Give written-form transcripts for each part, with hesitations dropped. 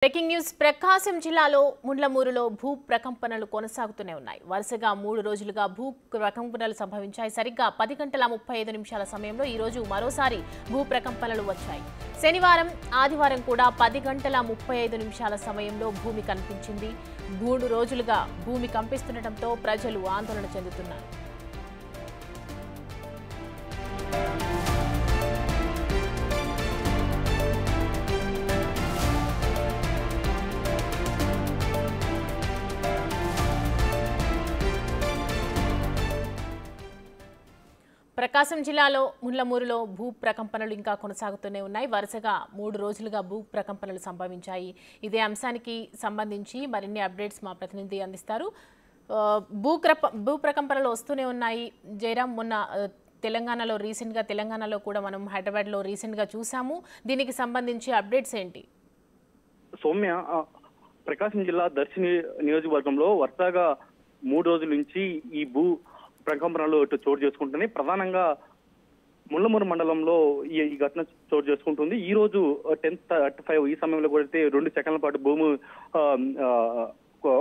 Breaking news ప్రకాశం జిల్లాలో ముండ్లమూరులో భూ ప్రకంపనలు కొనసాగుతూనే ఉన్నాయి. వరుసగా 3 రోజులుగా భూ ప్రకంపనలు సంభవించాయి. సరిగ్గా 10 గంటల 35 నిమిషాల సమయంలో ఈ రోజు మరోసారి భూ ప్రకంపనలు వచ్చాయి. శనివారం, ఆదివారం కూడా 10 గంటల 35 నిమిషాల సమయంలో భూమి కనిపించింది. 3 రోజులుగా భూమి కంపిస్తుండటంతో ప్రజలు ఆందోళన చెందుతున్నారు. ప్రకాశం జిల్లాలో ముండ్లమూరులో భూ ప్రకంపనలు ఇంకా కొనసాగుతూనే ఉన్నాయి. వరుసగా 3 రోజులుగా భూ ప్రకంపనలు సంభవించాయి. ఇదే అంశానికి సంబంధించి మరిన్ని అప్డేట్స్ మా ప్రతినిధి అందిస్తారు. భూ ప్రకంపనలు వస్తూనే ఉన్నాయి. జయరాం, మొన్న తెలంగాణలో కూడా మనం హైదరాబాద్లో రీసెంట్గా చూసాము. దీనికి సంబంధించి అప్డేట్స్ ఏంటి? సౌమ్య, ప్రకాశం జిల్లా దర్శి నియోజకవర్గంలో వరుసగా 3 రోజుల నుంచి ఈ భూ ప్రకంపనలు చోటు చేసుకుంటున్నాయి. ప్రధానంగా ముండ్లమూరు మండలంలో ఈ ఘటన చోటు చేసుకుంటుంది. ఈ రోజు 10:35 ఈ సమయంలో కూడా 2 సెకండ్ల పాటు భూమి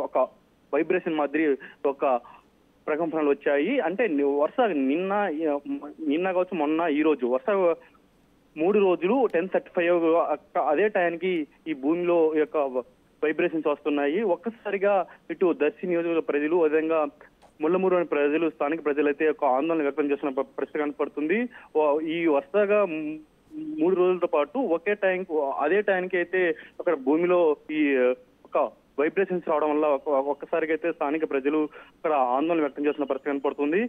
ఒక వైబ్రేషన్ మాదిరి ఒక ప్రకంపనలు వచ్చాయి. అంటే వరుస నిన్న కావచ్చు, మొన్న ఈ రోజు వరుస 3 రోజులు 10:35 అదే టైంకి ఈ భూమిలో యొక్క వైబ్రేషన్స్ వస్తున్నాయి. ఒక్కసారిగా ఇటు దర్శి నియోజకవర్గ ప్రజలు, అదేవిధంగా ముండ్లమూరు ప్రజలు, స్థానిక ప్రజలు అయితే ఒక ఆందోళన వ్యక్తం చేస్తున్న పరిస్థితి కనపడుతుంది. ఈ వరుసగా 3 రోజులతో పాటు అదే టైంకి అయితే అక్కడ భూమిలో ఈ ఒక వైబ్రేషన్స్ రావడం వల్ల ఒక్కసారిగా అయితే స్థానిక ప్రజలు అక్కడ ఆందోళన వ్యక్తం చేస్తున్న పరిస్థితి కనపడుతుంది.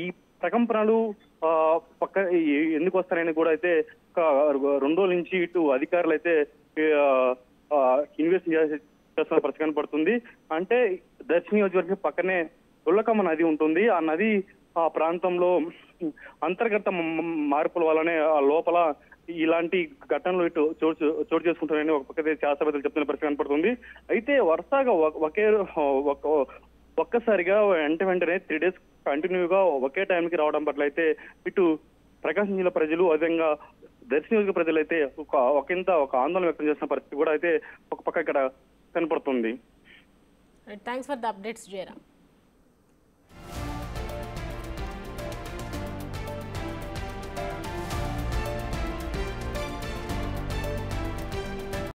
ఈ ప్రకంపనలు పక్క ఎందుకు వస్తారని కూడా అయితే 2 రోజుల నుంచి ఇటు అధికారులు అయితే ఇన్వెస్టిగేషన్ చేస్తున్న పరిస్థితి కనపడుతుంది. అంటే దర్శి నియోజకవర్గం పక్కనే ఉల్లకమ్మ నది ఉంటుంది. ఆ నది ఆ ప్రాంతంలో అంతర్గత మార్పుల వల్లనే ఆ లోపల ఇలాంటి ఘటనలు ఇటు చోటు చేసుకుంటారని ఒక పక్క శాస్త్రవేత్తలు చెప్తున్న పరిస్థితి కనపడుతుంది. అయితే వరుసగా ఒక్కసారిగా వెంటనే 3 days కంటిన్యూగా ఒకే టైంకి రావడం పట్ల అయితే ఇటు ప్రకాశం జిల్లా ప్రజలు, అదేవిధంగా దర్శి నియోజక ప్రజలు అయితే ఒక ఆందోళన వ్యక్తం చేసిన పరిస్థితి కూడా అయితే ఒక పక్క ఇక్కడ కనపడుతుంది. Thanks for the updates, Jayaram.